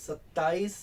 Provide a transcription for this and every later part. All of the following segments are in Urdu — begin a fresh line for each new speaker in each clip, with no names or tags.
27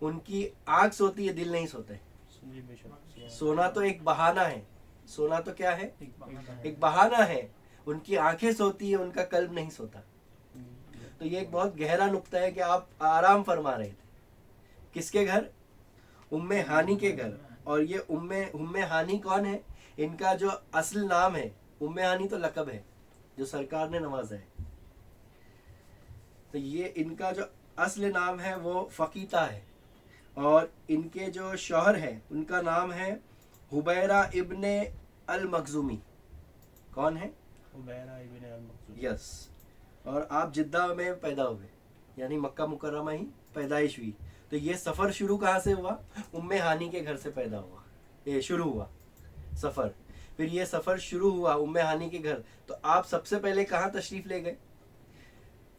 ان کی آنکھ سوتی ہے، دل نہیں سوتا ہے.
جی بے شک.
سونا تو ایک بہانہ ہے، سونا تو کیا ہے؟ ایک بہانہ ہے. ان کی آنکھیں سوتی ہیں، ان کا قلب نہیں سوتا. تو یہ ایک بہت گہرا نقطہ ہے کہ آپ آرام فرما رہے تھے. کس کے گھر؟ ام ہانی کے گھر. اور یہ ام ہانی کون ہے؟ ان کا جو اصل نام ہے، ام ہانی تو لقب ہے جو سرکار نے نوازا ہے. تو یہ ان کا جو اصل نام ہے وہ فقیتہ ہے. اور ان کے جو شوہر ہے ان کا نام ہے حبیرہ ابن المخزومی. کون ہے؟
حبیرہ ابن المخزومی.
یس. اور آپ جدہ میں پیدا ہوئے، یعنی مکہ مکرمہ ہی پیدائش ہوئی. تو یہ سفر شروع کہاں سے ہوا؟ ام ہانی کے گھر سے پیدا ہوا، یہ شروع ہوا سفر. پھر یہ سفر شروع ہوا ام ہانی کے گھر. تو آپ سب سے پہلے کہاں تشریف لے گئے؟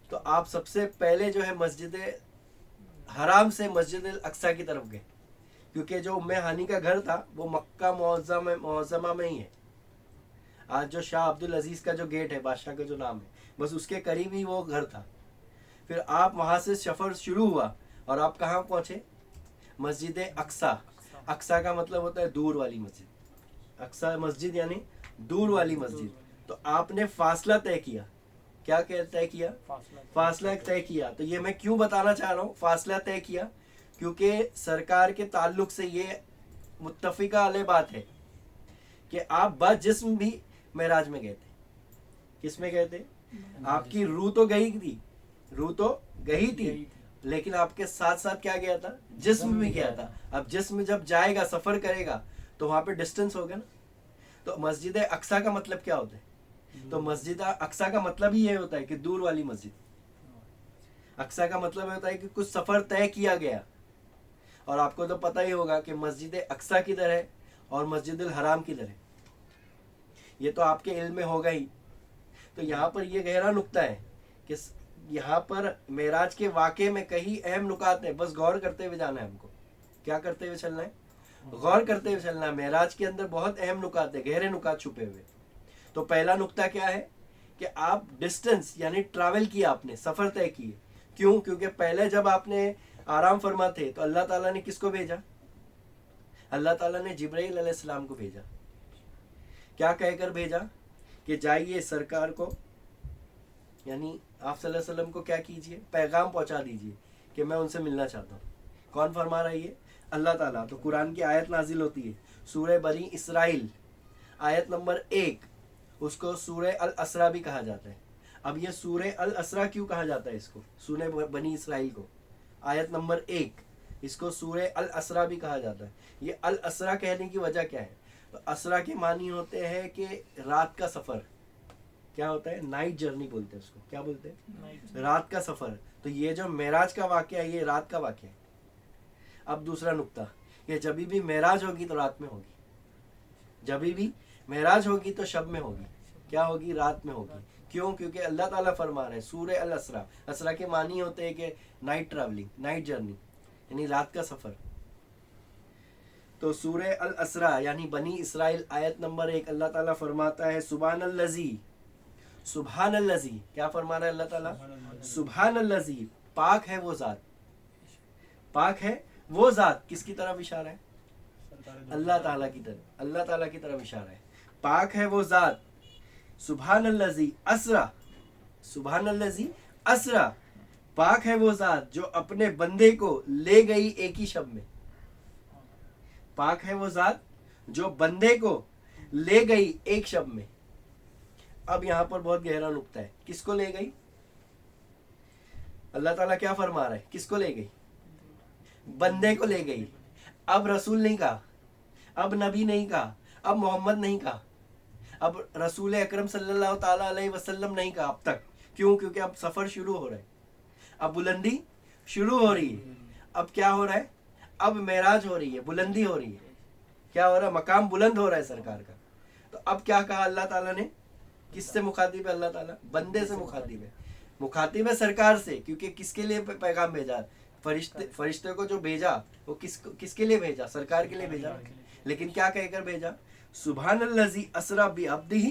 تو آپ سب سے پہلے جو ہے مسجد حرام سے مسجد الاقصیٰ کی طرف گئے، کیونکہ جو ام ہانی کا گھر تھا وہ مکہ معظمہ میں ہی ہے. آج جو شاہ عبدالعزیز کا جو گیٹ ہے، بادشاہ کا جو نام ہے، بس اس کے قریب ہی وہ گھر تھا. پھر آپ وہاں سے سفر شروع ہوا اور آپ کہاں پہنچے؟ مسجد اقصیٰ. اقصیٰ کا مطلب ہوتا ہے دور والی مسجد. اقصیٰ مسجد یعنی دور والی مسجد. تو آپ نے فاصلہ طے کیا. کیا طے کیا؟ فاصلہ طے کیا. تو یہ میں کیوں بتانا چاہ رہا ہوں فاصلہ طے کیا؟ کیونکہ سرکار کے تعلق سے یہ متفقہ علیہ بات ہے کہ آپ بجسم بھی معراج میں گئے تھے. کس میں گئے تھے؟ آپ کی روح تو گئی تھی لیکن آپ کے ساتھ ساتھ کیا گیا تھا؟ جسم بھی گیا تھا. اب جسم جب جائے گا، سفر کرے گا، تو وہاں پہ ڈسٹینس ہوگا نا. تو مسجد اقصیٰ کا مطلب کیا ہوتا ہے؟ تو مسجد اقصیٰ کا مطلب ہی یہ ہوتا ہے کہ دور والی مسجد. اقصیٰ کا مطلب ہوتا ہے کہ کچھ سفر طے کیا گیا. اور آپ کو تو پتہ ہی ہوگا کہ مسجد اقصیٰ کدھر ہے اور مسجد الحرام کدھر ہے. یہ تو آپ کے علم میں ہوگا ہی. تو یہاں پر یہ گہرا نقطہ ہے کہ یہاں پر معراج کے واقعے میں کئی اہم نکات ہیں. بس غور کرتے ہوئے جانا ہے ہم کو. کیا کرتے ہوئے چلنا ہے؟ غور کرتے ہوئے چلنا ہے. معراج کے اندر بہت اہم نکات ہیں، گہرے نکات چھپے ہوئے. تو پہلا نقطہ کیا ہے کہ آپ ڈسٹنس یعنی ٹریول کیا، آپ نے سفر طے کیے. کیوں؟ کیونکہ پہلے جب آپ نے آرام فرما تھے تو اللہ تعالیٰ نے کس کو بھیجا؟ اللہ تعالیٰ نے جبرائیل علیہ السلام کو بھیجا. کیا کہہ کر بھیجا؟ کہ جائیے سرکار کو، یعنی آپ صلی اللہ علیہ وسلم کو کیا کیجئے؟ پیغام پہنچا دیجئے کہ میں ان سے ملنا چاہتا ہوں. کون فرما رہا ہے یہ؟ اللہ تعالیٰ. تو قرآن کی آیت نازل ہوتی ہے سورہ بنی اسرائیل آیت نمبر 1. اس کو سورہ الاسراء بھی کہا جاتا ہے. اب یہ سورہ الاسراء کیوں کہا جاتا ہے؟ اس کو سورہ بنی اسرائیل کو آیت نمبر 1 اس کو سورہ الاسراء بھی کہا جاتا ہے. یہ الاسراء کہنے کی وجہ کیا ہے؟ تو اسراء کے معنی ہوتے ہیں کہ رات کا سفر. کیا ہوتا ہے؟ نائٹ جرنی بولتے ہیں اس کو. کیا بولتے ہیں؟ رات کا سفر. تو یہ جو معراج کا واقعہ ہے یہ رات کا واقعہ ہے. اب دوسرا نقطہ، کہ جبھی بھی معراج ہوگی تو رات میں ہوگی. جبھی بھی معراج ہوگی تو شب میں ہوگی. کیا ہوگی؟ رات میں ہوگی. کیوں؟ کیونکہ اللہ تعالیٰ فرما رہے ہیں سورہ الاسراء. اسراء کے معنی ہوتے ہیں کہ نائٹ ٹریولنگ، نائٹ جرنی یعنی رات کا سفر. تو سورہ الاسراء یعنی بنی اسرائیل آیت نمبر 1 اللہ تعالیٰ فرماتا ہے سبحان الذی. سبحان الذی کیا فرما رہا ہے اللہ تعالیٰ؟ سبحان الذی، پاک ہے وہ ذات. پاک ہے وہ ذات. کس کی طرف اشارہ ہے؟ اللہ تعالیٰ کی طرف. اللہ تعالیٰ کی طرف اشارہ ہے. پاک ہے وہ ذات. سبحان الذی اسرا. سبحان الذی اسرا، پاک ہے وہ ذات جو اپنے بندے کو لے گئی ایک ہی شب میں. پاک ہے وہ ذات جو بندے کو لے گئی ایک شب میں. اب یہاں پر بہت گہرا نقطہ ہے. کس کو لے گئی؟ اللہ تعالیٰ کیا فرما رہا ہے؟ کس کو لے گئی؟ بندے کو لے گئی. اب رسول نہیں کہا، اب نبی نہیں کہا، اب محمد نہیں کہا، اب رسول اکرم صلی اللہ تعالیٰ علیہ وسلم نہیں کہا اب تک. کیوں؟ کیونکہ اب سفر شروع ہو رہا ہے. اب بلندی شروع ہو رہی ہے. اب کیا ہو رہا ہے؟ اب معراج ہو رہی ہے، بلندی ہو رہی ہے. کیا ہو رہا ہے؟ مقام بلند ہو رہا ہے سرکار کا. تو اب کیا کہا اللہ تعالیٰ نے؟ کس سے مخاطب ہے اللہ تعالیٰ؟ بندے سے مخاطب ہے. مخاطب ہے سرکار سے. کیونکہ کس کے لیے پیغام بھیجا؟ فرشتے کو جو بھیجا وہ کس کے لیے بھیجا؟ سرکار کے لیے بھیجا. لیکن کیا کہہ کر بھیجا؟ سبحان الذی اسرا بعبدہ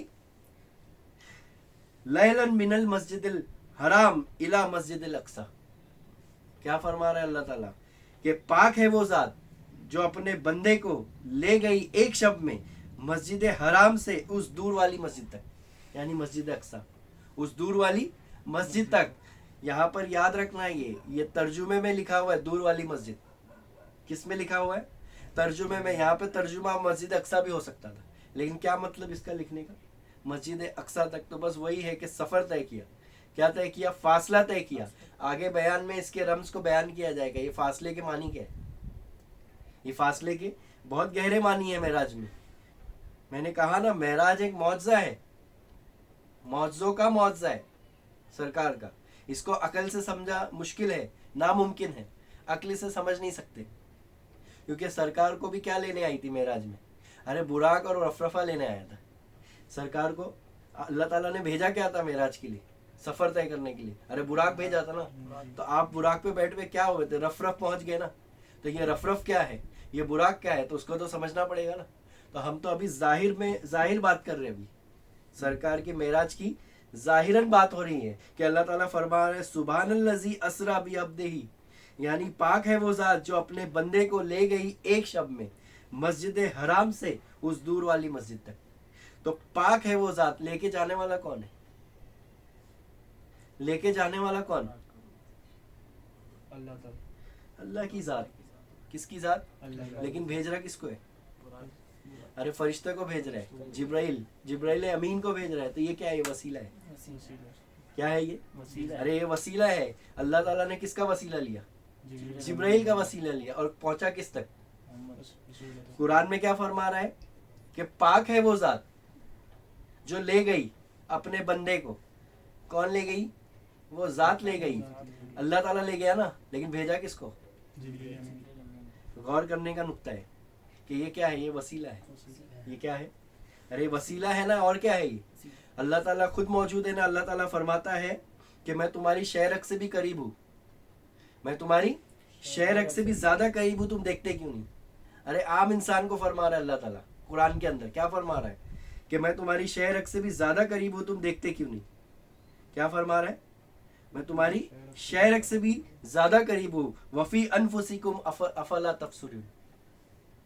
لیلا من المسجد الحرام الی مسجد الاقصی. کیا فرما رہا ہے اللہ تعالیٰ؟ کہ پاک ہے وہ ذات جو اپنے بندے کو لے گئی ایک شب میں مسجد حرام سے اس دور والی مسجد تک، یعنی مسجد اقصی، اس دور والی مسجد تک. یہاں پر یاد رکھنا ہے یہ ترجمے میں لکھا ہوا ہے دور والی مسجد. کس میں لکھا ہوا ہے؟ ترجمے میں. یہاں پہ ترجمہ مسجد اقصی بھی ہو سکتا تھا، لیکن کیا مطلب اس کا لکھنے کا؟ مسجد اقصی تک. تو بس وہی ہے کہ سفر طے کیا. کیا طے کیا؟ فاصلہ طے کیا. آگے بیان میں اس کے رمز کو بیان کیا جائے گا. یہ فاصلے کے معنی کیا ہے؟ یہ فاصلے کے بہت گہرے معنی ہے معراج میں. میں نے کہا نا معراج ایک معجزہ ہے، معجزوں کا معجزہ ہے سرکار کا. اس کو عقل سے سمجھا مشکل ہے، ناممکن ہے. عقل سے سمجھ نہیں سکتے، کیونکہ سرکار کو بھی کیا لینے آئی تھی معراج میں؟ ارے براق اور رفرفہ لینے آیا تھا. سرکار کو اللہ تعالیٰ نے بھیجا کیا تھا معراج کے لیے؟ سفر طے کرنے کے لیے. ارے براق بھیجا تھا نا. تو آپ براق پہ بیٹھ پہ کیا ہوئے تھے؟ رف پہنچ گئے نا. تو یہ رف کیا ہے، یہ براق کیا ہے؟ تو اس کو تو سمجھنا پڑے گا نا. تو ہم تو ابھی ظاہر بات کر رہے ہیں. ابھی سرکار کی معراج کی ظاہراً بات ہو رہی ہے کہ اللہ تعالیٰ فرما رہے سبحان الذی اسریٰ بعبدہ، یعنی پاک ہے وہ ذات جو اپنے بندے کو لے گئی ایک شب میں مسجد حرام سے اس دور والی مسجد تک. تو پاک ہے وہ ذات. لے کے جانے والا کون ہے؟ لے کے جانے والا کون؟
اللہ تعالیٰ،
اللہ کی ذات. کس کی ذات؟
اللہ.
لیکن بھیج رہا کس کو ہے؟ ارے فرشتے کو بھیج رہا ہے، جبرائیل امین کو بھیج رہا ہے. تو یہ کیا ہے؟ یہ وسیلہ ہے. کیا ہے یہ؟
وسیلہ.
ارے یہ وسیلہ ہے. اللہ تعالیٰ نے کس کا وسیلہ لیا؟ جبرائیل کا وسیلہ لیا. اور پہنچا کس تک؟ قرآن میں کیا فرما رہا ہے کہ پاک ہے وہ ذات جو لے گئی اپنے بندے کو. کون لے گئی؟ وہ ذات لے گئی. اللہ تعالیٰ لے گیا نا، لیکن بھیجا کس کو؟ غور کرنے کا نقطہ ہے کہ یہ کیا ہے؟ یہ وسیلہ ہے. یہ کیا ہے؟ ارے وسیلہ ہے نا. اور کیا ہے یہ؟ اللہ تعالیٰ خود موجود ہے نا. اللہ تعالیٰ فرماتا ہے کہ میں تمہاری شہرک سے بھی قریب ہوں. میں تمہاری شہرک سے بھی زیادہ قریب ہوں، تم دیکھتے کیوں نہیں؟ ارے عام انسان کو فرما رہا ہے اللہ تعالیٰ قرآن کے اندر. کیا فرما رہا ہے؟ کہ میں تمہاری شہرک سے بھی زیادہ قریب ہوں، تم دیکھتے کیوں نہیں؟ کیا فرما رہا ہے؟ میں تمہاری شہرک سے بھی زیادہ قریب ہوں. وفی انفسکم افلا تبصرون.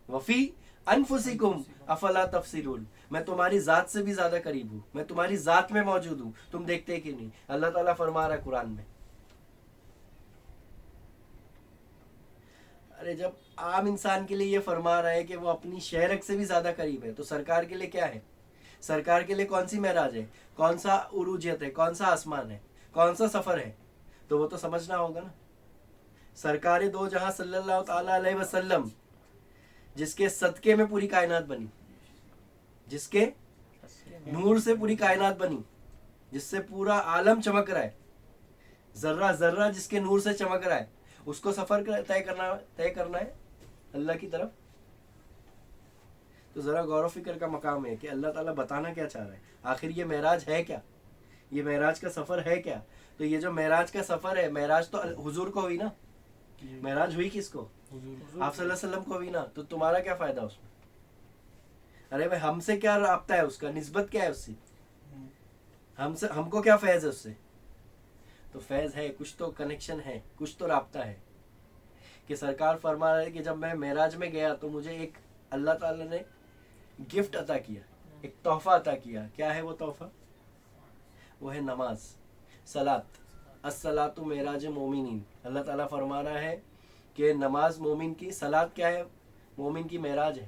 وفی انفسکم افلا تبصرون. میں تمہاری ذات سے بھی زیادہ قریب ہوں، میں تمہاری ذات میں موجود ہوں، تم دیکھتے کیوں نہیں؟ اللہ تعالیٰ فرما رہا ہے قرآن میں. ارے جب عام انسان کے لیے یہ فرما رہا ہے کہ وہ اپنی شہرک سے بھی زیادہ قریب ہے، تو سرکار کے لیے کیا ہے؟ سرکار کے لیے کون سی معراج ہے؟ کون سا عروجیت ہے؟ کون سا آسمان ہے؟ کون سا سفر ہے؟ تو وہ تو سمجھنا ہوگا نا. سرکار دو جہاں صلی اللہ تعالیٰ علیہ وسلم، جس کے صدقے میں پوری کائنات بنی، جس کے نور سے پوری کائنات بنی، جس سے پورا عالم چمک رہا ہے، ذرہ ذرہ جس کے نور سے چمک رہا ہے، اس کو سفر طے کرنا ہے اللہ کی طرف. تو ذرا غور و فکر کا مقام ہے کہ اللہ تعالیٰ بتانا کیا چاہ رہا ہے. آخر یہ معراج ہے کیا؟ یہ معراج کا سفر ہے کیا؟ تو یہ جو معراج کا سفر ہے، معراج تو حضور کو ہوئی نا. معراج ہوئی کس کو؟ آپ صلی اللہ علیہ وسلم کو ہوئی نا. تو تمہارا کیا فائدہ اس میں؟ ارے بھائی ہم سے کیا رابطہ ہے اس کا؟ نسبت کیا ہے اس سے؟ ہم کو کیا فیض ہے اس سے؟ تو فیض ہے، کچھ تو کنیکشن ہے، کچھ تو رابطہ ہے. کہ سرکار فرما رہے کہ جب میں معراج میں گیا تو مجھے ایک اللہ تعالیٰ نے گفٹ عطا کیا، ایک تحفہ عطا کیا. کیا ہے وہ تحفہ؟ وہ ہے نماز، صلاۃ. الصلاۃ معراج مومنین. اللہ تعالیٰ فرما رہا ہے کہ نماز مومن کی، صلاۃ کیا ہے؟ مومن کی معراج ہے.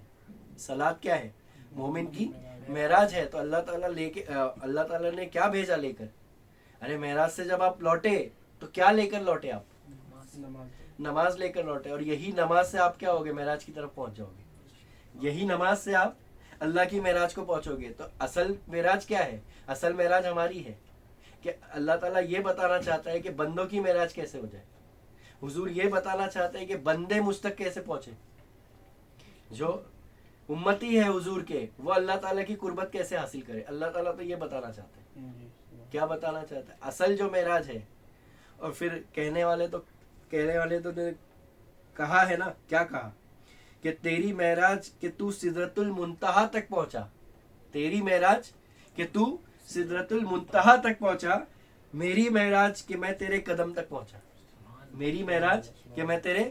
صلاۃ کیا ہے؟ مومن کی معراج ہے. تو اللہ تعالیٰ نے کیا بھیجا لے کر؟ ارے معراج سے جب آپ لوٹے تو کیا لے کر لوٹے؟ آپ نماز لے کر لوٹے. اور یہی نماز سے آپ کیا ہوگے؟ معراج کی طرف پہنچ جاؤ گے. یہی نماز سے آپ اللہ کی معراج کو پہنچو گے. تو اصل معراج کیا ہے؟ اصل معراج ہماری ہے کہ اللہ تعالیٰ یہ بتانا چاہتا ہے کہ بندوں کی معراج کیسے ہو جائے. حضور یہ بتانا چاہتے ہیں کہ بندے مجھ تک کیسے پہنچے. جو امتی ہے حضور کے، وہ اللہ تعالیٰ کی قربت کیسے حاصل کرے. اللہ تعالیٰ تو یہ بتانا چاہتے ہیں. کیا بتانا چاہتا ہے؟ اصل جو معراج ہے. اور پھر کہنے والے تو نے کہا ہے نا، کیا کہا؟ کہ تیری معراج کہ تو سدرۃ المنتہا تک پہنچا. تیری معراج کہ تو سدرۃ المنتہا تک پہنچا. میری معراج کہ میں تیرے قدم تک پہنچا. میری معراج کہ میں تیرے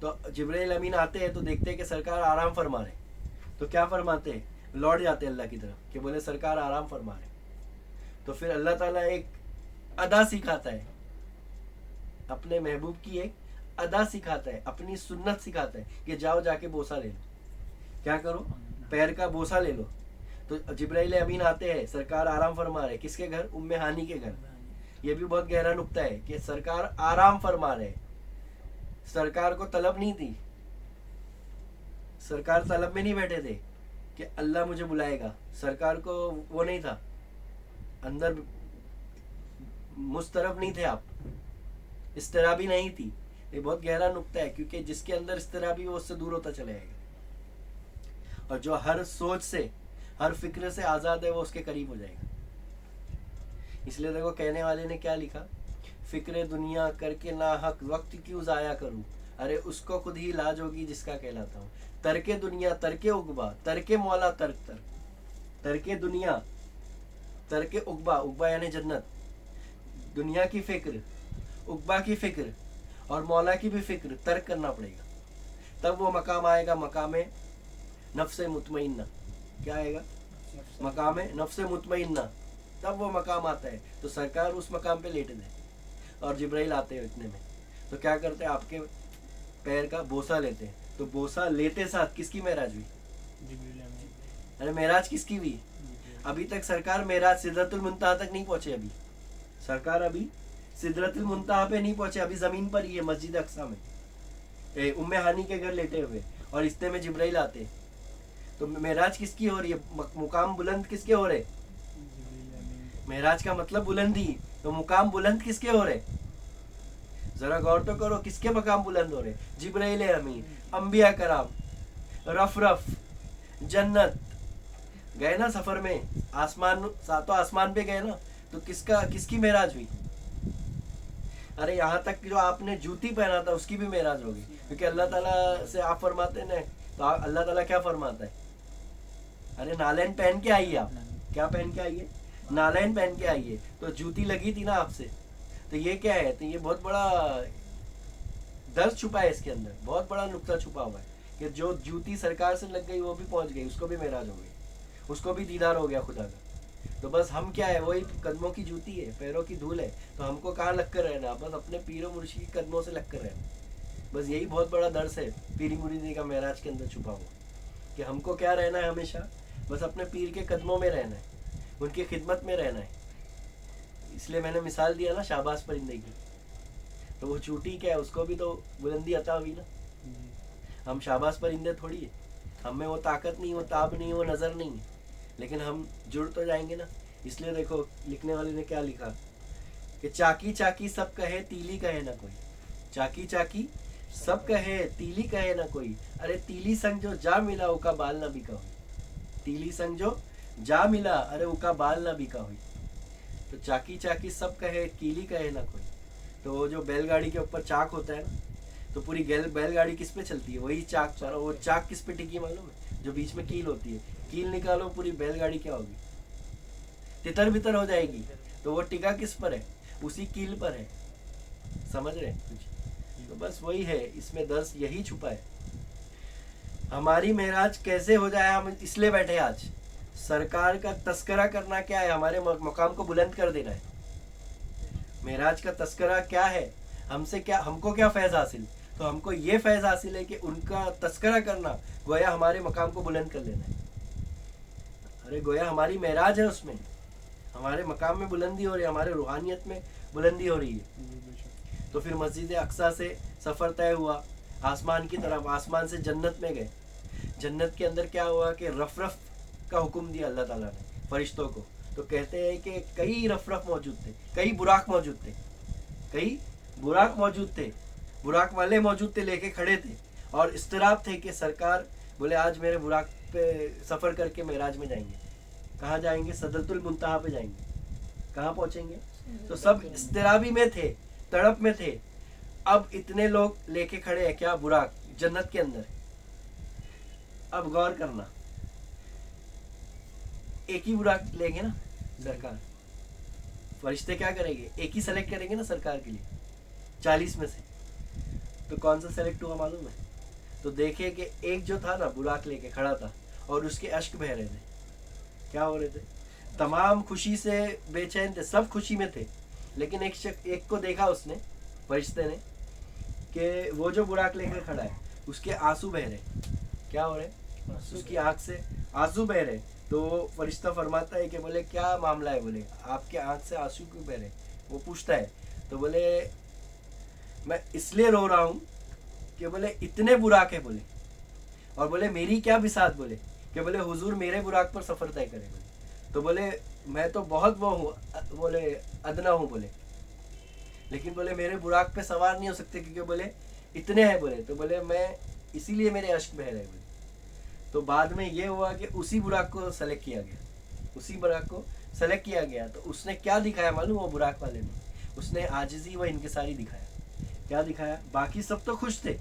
تو جبرائیل امین آتے ہیں تو دیکھتے ہیں کہ سرکار آرام فرما رہے ہیں، تو کیا فرماتے ہیں؟ لوٹ جاتے ہیں اللہ کی طرف کہ بولے سرکار آرام فرما رہے ہیں۔ تو پھر اللہ تعالیٰ ایک ادا سکھاتا ہے، اپنے محبوب کی ایک ادا سکھاتا ہے، اپنی سنت سکھاتا ہے کہ جاؤ جا کے بوسہ لے لو، کیا کرو؟ پیر کا بوسہ لے لو۔ تو جبرائیل امین آتے ہیں، سرکار آرام فرما رہے، کس کے گھر؟ ام ہانی کے گھر۔ یہ بھی بہت گہرا نقطہ ہے کہ سرکار آرام فرما رہے، سرکار کو طلب نہیں تھی، سرکار طلب میں نہیں بیٹھے تھے کہ اللہ مجھے بلائے گا، سرکار کو وہ نہیں تھا، اندر مسترب نہیں تھے آپ، استرابی نہیں تھی۔ یہ بہت گہرا نقطہ ہے، کیونکہ جس کے اندر استرابی وہ اس سے دور ہوتا چلے جائے گا، اور جو ہر سوچ سے ہر فکر سے آزاد ہے وہ اس کے قریب ہو جائے گا۔ اس لیے دیکھو کہنے والے نے کیا لکھا، فکر دنیا کر کے ناحق وقت کیوں ضائع کروں، ارے اس کو خود ہی لاج ہوگی جس کا کہلاتا ہوں۔ ترک دنیا ترک عقبا ترک مولا ترک ترک دنیا ترک عقبا، عقبا یعنی جنت، دنیا کی فکر، عقبا کی فکر اور مولا کی بھی فکر ترک کرنا پڑے گا، تب وہ مقام آئے گا، مقام نفس مطمئنہ۔ کیا آئے گا؟ مقام نفس مطمئنہ، تب وہ مقام آتا ہے۔ تو سرکار اس مقام پہ لیٹے تھے اور جبرائیل آتے ہیں اتنے میں، تو کیا کرتے ہیں؟ آپ کے پیر کا بوسہ لیتے ہیں۔ تو بوسہ لیتے ساتھ کس کی معراج ہوئی؟
جبرائیل امین۔
ارے معراج کس کی ہوئی؟ ابھی تک سرکار معراج سدرۃ المنتہا تک نہیں پہنچے، ابھی سرکار ابھی سدرۃ المنتہا پہ نہیں پہنچے، ابھی زمین پر ہی ہے، مسجد اقصی میں، ام ہانی کے گھر لیٹے ہوئے، اور اتنے میں جبرائیل آتے ہیں۔ تو معراج کس کی ہو رہی ہے؟ مقام بلند کس کے ہو رہے؟
جبرائیل امین۔
معراج کا مطلب بلندی، تو مقام بلند کس کے ہو رہے؟ ذرا غور تو کرو، کس کے مقام بلند ہو رہے؟ جبرائیل امین، انبیاء کرام، رف رف، جنت گئے نا سفر میں، آسمان، ساتوں آسمان پہ گئے نا، تو کس کی معراج ہوئی؟ ارے یہاں تک جو آپ نے جوتی پہنا تھا اس کی بھی معراج ہوگی، کیونکہ اللہ تعالیٰ سے آپ فرماتے ہیں تو اللہ تعالیٰ کیا فرماتا ہے؟ ارے نالین پہن کے آئیے، آپ کیا پہن کے آئیے؟ نالین پہن کے آئیے۔ تو جوتی لگی تھی نا آپ سے، تو یہ کیا ہے؟ تو یہ بہت بڑا درس چھپا ہے اس کے اندر، بہت بڑا نقطہ چھپا ہوا ہے کہ جو جوتی سرکار سے لگ گئی وہ بھی پہنچ گئی، اس کو بھی معراج ہو گئی، اس کو بھی دیدار ہو گیا خدا کا۔ تو بس ہم کیا ہے؟ وہی قدموں کی جوتی ہے، پیروں کی دھول ہے، تو ہم کو کہاں لگ کر رہنا؟ بس اپنے پیر و مرشد کی قدموں سے لگ کر رہنا۔ بس یہی بہت بڑا درس ہے پیری مریدی کا معراج کے اندر چھپا ہوا، کہ ہم کو کیا رہنا ہے؟ ہمیشہ بس اپنے پیر کے قدموں میں رہنا ہے، ان کی خدمت میں رہنا ہے۔ اس لیے میں نے مثال دیا نا شہباز پرندے کی، تو وہ چوٹی کیا ہے؟ اس کو بھی تو بلندی عطا ہوئی نا۔ ہم شہباز پرندے تھوڑی ہے، ہم میں وہ طاقت نہیں، وہ تاب نہیں، وہ نظر نہیں ہے، لیکن ہم جڑ تو جائیں گے نا۔ اس لیے دیکھو لکھنے والے نے کیا لکھا کہ چاکی چاکی سب کہے تیلی کہے نہ کوئی، چاکی چاکی سب کہے تیلی کہے نہ کوئی، ارے تیلی سنگ جو جا ملا او کا بال نہ بکا ہوئی، تیلی سنگ جو جا ملا ارے او کا بال نہ بکا ہوئی۔ تو چاکی چاکی سب کہے کیلی کہے نہ کوئی، تو وہ جو بیل گاڑی کے اوپر چاک ہوتا ہے نا، تو پوری بیل گاڑی کس پہ چلتی ہے؟ وہی چاک پر، وہ چاک کس پہ ٹکی معلوم ہے؟ جو بیچ میں کیل ہوتی ہے، کیل نکالو پوری بیل گاڑی کیا ہوگی؟ تتر بتر ہو جائے گی۔ تو وہ ٹکا کس پر ہے؟ اسی کیل پر ہے، سمجھ رہے کچھ؟ تو بس وہی ہے، اس میں درس یہی چھپا ہے۔ ہماری معراج کیسے ہو جائے؟ ہم اس لیے بیٹھے آج، سرکار کا تذکرہ کرنا کیا ہے؟ ہمارے مقام کو بلند کر دینا ہے۔ معراج کا تذکرہ کیا ہے؟ ہم کو کیا فیض حاصل؟ تو ہم کو یہ فیض حاصل ہے کہ ان کا تذکرہ کرنا گویا ہمارے مقام کو بلند کر لینا ہے۔ ارے گویا ہماری معراج ہے، اس میں ہمارے مقام میں بلندی ہو رہی ہے، ہمارے روحانیت میں بلندی ہو رہی ہے۔ تو پھر مسجد اقصی سے سفر طے ہوا آسمان کی طرف، آسمان سے جنت میں گئے۔ جنت کے اندر کیا ہوا کہ رف رف کا حکم دیا اللہ تعالیٰ نے فرشتوں کو، تو کہتے ہیں کہ کئی رف رف موجود تھے، کئی براق موجود تھے، کئی براق موجود تھے، براق والے موجود تھے، لے کے کھڑے تھے، اور اضطراب تھے کہ سرکار بولے آج میرے براق پہ سفر کر کے معراج میں جائیں گے۔ کہاں جائیں گے؟ سدرۃ المنتہا پہ جائیں گے۔ کہاں پہنچیں گے؟ تو سب اضطرابی میں تھے، تڑپ میں تھے۔ اب اتنے لوگ لے کے کھڑے ہیں کیا؟ براق جنت کے اندر۔ اب غور کرنا، ایک ہی براق لیں گے نا سرکار، فرشتے کیا کریں گے؟ ایک ہی سلیکٹ کریں گے نا سرکار کے لیے 40 میں سے۔ تو کون سا سلیکٹ ہوا معلوم ہے؟ تو دیکھے کہ ایک جو تھا نا براق لے کے کھڑا تھا اور اس کے اشک بہ رہے تھے. کیا ہو رہے تھے؟ تمام خوشی سے بے چین تھے, سب خوشی میں تھے, لیکن ایک کو دیکھا اس نے, فرشتے نے, کہ وہ جو براق لے کر کھڑا ہے اس کے آنسو بہ رہے. کیا ہو رہے؟ اس کی آنکھ سے آنسو بہ رہے. تو وہ فرشتہ فرماتا ہے کہ بولے کیا معاملہ ہے, بولے آپ کے آنکھ سے آنسو کیوں بہ رہے؟ وہ پوچھتا ہے تو بولے میں اس لیے رو رہا ہوں کہ بولے اتنے براق ہے بولے, اور بولے میری کیا بساط, بولے کہ بولے حضور میرے براق پر سفر طے کرے. بولے تو بولے میں تو بہت وہ ہوں, بولے ادنا ہوں, بولے لیکن بولے میرے براق پہ سوار نہیں ہو سکتے کیونکہ بولے اتنے ہیں. بولے تو بولے میں اسی لیے میرے اشک بہ رہے. بولے تو بعد میں یہ ہوا کہ اسی براق کو سلیکٹ کیا گیا, اسی براق کو سلیکٹ کیا گیا. تو اس نے کیا دکھایا معلوم؟ وہ براق والے نے اس نے عاجزی و انکساری دکھایا. کیا دکھایا؟ باقی سب تو خوش تھے,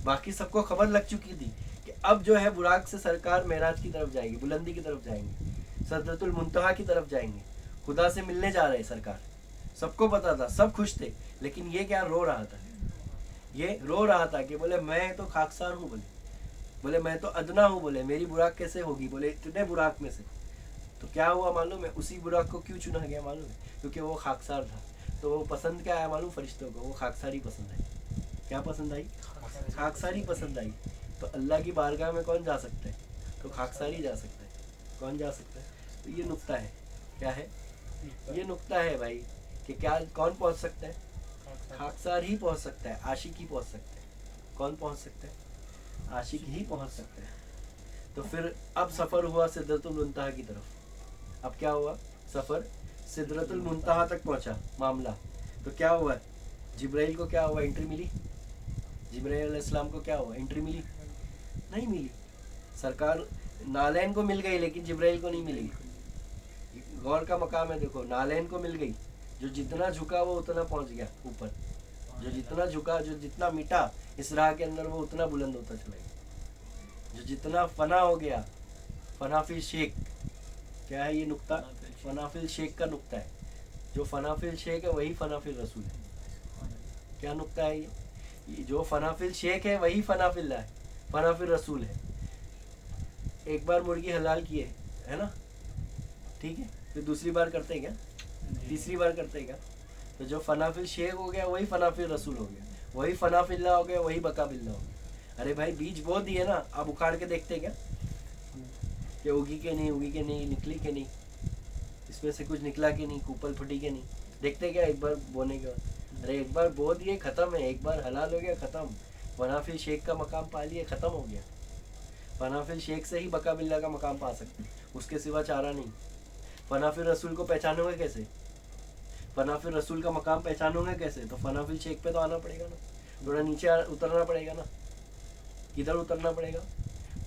باقی سب کو خبر لگ چکی تھی کہ اب جو ہے براق سے سرکار معراج کی طرف جائے گی, بلندی کی طرف جائیں گے, سدرۃ المنتہا کی طرف جائیں گے, خدا سے ملنے جا رہے سرکار. سب کو پتا تھا, سب خوش تھے, لیکن یہ کیا رو رہا تھا؟ یہ رو رہا تھا کہ بولے میں تو خاکسار ہوں, بولے میں تو ادنا ہوں, بولے میری براق کیسے ہوگی, بولے اتنے براق میں سے. تو کیا ہوا معلوم ہے؟ اسی براق کو کیوں چنا گیا معلوم ہے؟ کیونکہ وہ خاکسار تھا. تو وہ پسند کیا آیا معلوم فرشتوں کو؟ وہ خاکساری پسند آئی. کیا پسند آئی؟ خاکساری پسند آئی. تو اللہ کی بارگاہ میں کون جا سکتا ہے؟ تو خاکساری جا سکتا ہے. کون جا سکتا ہے؟ تو یہ نقطہ ہے. کیا ہے یہ نقطہ ہے بھائی, کہ کیا کون پہنچ سکتا ہے؟ خاکسار ہی پہنچ سکتا ہے, عاشق ہی پہنچ سکتا ہے. کون پہنچ سکتا ہے؟ عاشق ہی پہنچ سکتا ہے. تو پھر اب سفر ہوا سدرۃ المنتہا کی طرف. اب کیا ہوا؟ سفر سدرۃ المنتہا تک پہنچا معاملہ. تو کیا ہوا؟ جبرائیل کو کیا ہوا؟ انٹری ملی. جبرائیل علیہ السلام کو کیا ہوا؟ انٹری ملی؟ نہیں ملی. سرکار نالین کو مل گئی لیکن جبرائیل کو نہیں ملی. غور کا مقام ہے, دیکھو نالین کو مل گئی, جو جتنا جھکا وہ اتنا پہنچ گیا اوپر, جو جتنا جھکا, جو جتنا مٹا اس راہ کے اندر وہ اتنا بلند ہوتا چلا گیا. جو جتنا فنا ہو گیا, فنا فی الشیخ. کیا ہے یہ نقطہ؟ فنا فی الشیخ کا نقطہ ہے. جو فنا فی الشیخ ہے وہی فنا فی الرسول ہے. کیا نقطہ ہے یہ؟ جو فنا فی الشیخ ہے وہی فنا فی اللہ ہے, فنا فی الرسول ہے. ایک بار مرغی حلال کی ہے نا, ٹھیک ہے, پھر دوسری بار کرتے کیا؟ تیسری بار کرتے کیا؟ تو جو فنا فی الشیخ ہو گیا وہی فنا فی الرسول ہو گیا, وہی فنا فی اللہ ہو گیا, وہی بقا باللہ ہو گیا. ارے بھائی بیج بو دیے نا, اب اکھاڑ کے دیکھتے کیا کہ اگی کے نہیں, اگی کے نہیں, نکلی کے نہیں, اس میں سے کچھ نکلا کہ نہیں, کوپل پھٹی کے نہیں, دیکھتے کیا ایک بار بونے کے بعد؟ ارے ایک بار بو دیے ختم ہے, ایک بار حلال ہو گیا ختم, فنا فی الشیخ کا مقام پا لیے ختم ہو گیا. فنا فی الشیخ سے ہی بقا باللہ کا مقام پا سکتے, اس کے سوا چارہ نہیں. فنا فی الرسول کو پہچانو گے کیسے؟ فنا فی الرسول کا مقام پہچانو گے کیسے؟ تو فنا فی الشیخ پہ تو آنا پڑے گا نا, تھوڑا نیچے اترنا پڑے گا نا. کدھر اترنا پڑے گا؟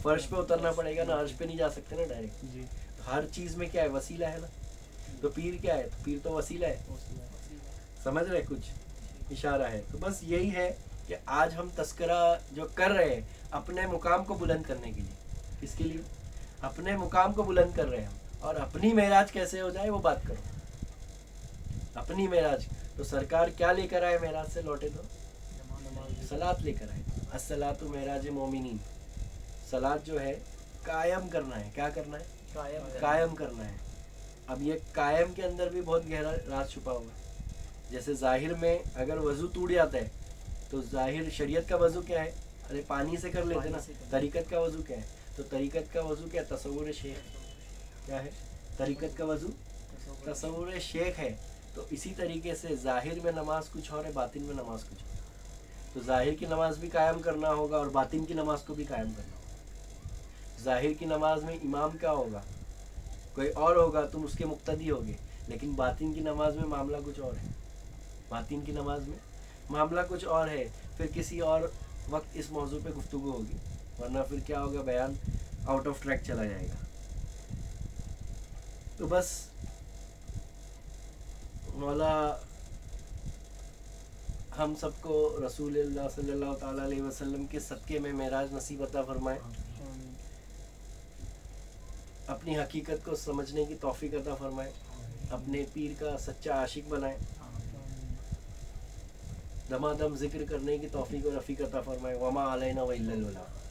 فرش پہ اترنا پڑے گا نا, عرش پہ نہیں جا سکتے نا ڈائریکٹ. ہر چیز میں کیا ہے؟ وسیلہ ہے نا. تو پیر کیا ہے؟ پیر تو وسیلہ ہے. سمجھ رہے کچھ اشارہ ہے. تو بس یہی ہے کہ آج ہم تذکرہ جو کر رہے ہیں اپنے مقام کو بلند کرنے کے لیے. کس کے لیے؟ اپنے مقام کو بلند کر رہے ہیں ہم. اور اپنی معراج کیسے ہو جائے وہ بات کرو. اپنی معراج تو سرکار کیا لے کر آئے معراج سے لوٹے تو؟ صلاۃ لے کر آئے. الصلاۃ معراج مومنین. صلاۃ جو ہے قائم کرنا ہے. کیا کرنا ہے؟ قائم کرنا ہے. اب یہ قائم کے اندر بھی بہت گہرا راز چھپا ہوا ہے. جیسے ظاہر میں اگر وضو ٹوٹ جاتا ہے تو ظاہر شریعت کا وضو کیا ہے؟ ارے پانی سے کر لیتے نا. طریقت کا وضو کیا ہے؟ تو طریقت کا وضو کیا؟ تصور شیخ. کیا ہے طریقت کا وضو؟ تصور شیخ ہے. تو اسی طریقے سے ظاہر میں نماز کچھ اور ہے, باطن میں نماز کچھ اور. تو ظاہر کی نماز بھی قائم کرنا ہوگا اور باطن کی نماز کو بھی قائم کرنا ہوگا. ظاہر کی نماز میں امام کیا ہوگا؟ کوئی اور ہوگا, تم اس کے مقتدی ہوگے. لیکن باطن کی نماز میں معاملہ کچھ اور ہے. باطن کی نماز میں معاملہ کچھ اور ہے. پھر کسی اور وقت اس موضوع پہ گفتگو ہوگی, ورنہ پھر کیا ہوگا, بیان آؤٹ آف ٹریک چلا جائے گا. تو بس مولا ہم سب کو رسول اللہ صلی اللہ تعالیٰ علیہ وسلم کے صدقے میں معراج نصیب عطا فرمائے. اپنی حقیقت کو سمجھنے کی توفیق عطا فرمائے. اپنے پیر کا سچا عاشق بنائے. دمادم ذکر کرنے کی توفیق اور رفیق عطا فرمائے. وما علینا و الا البلاغ.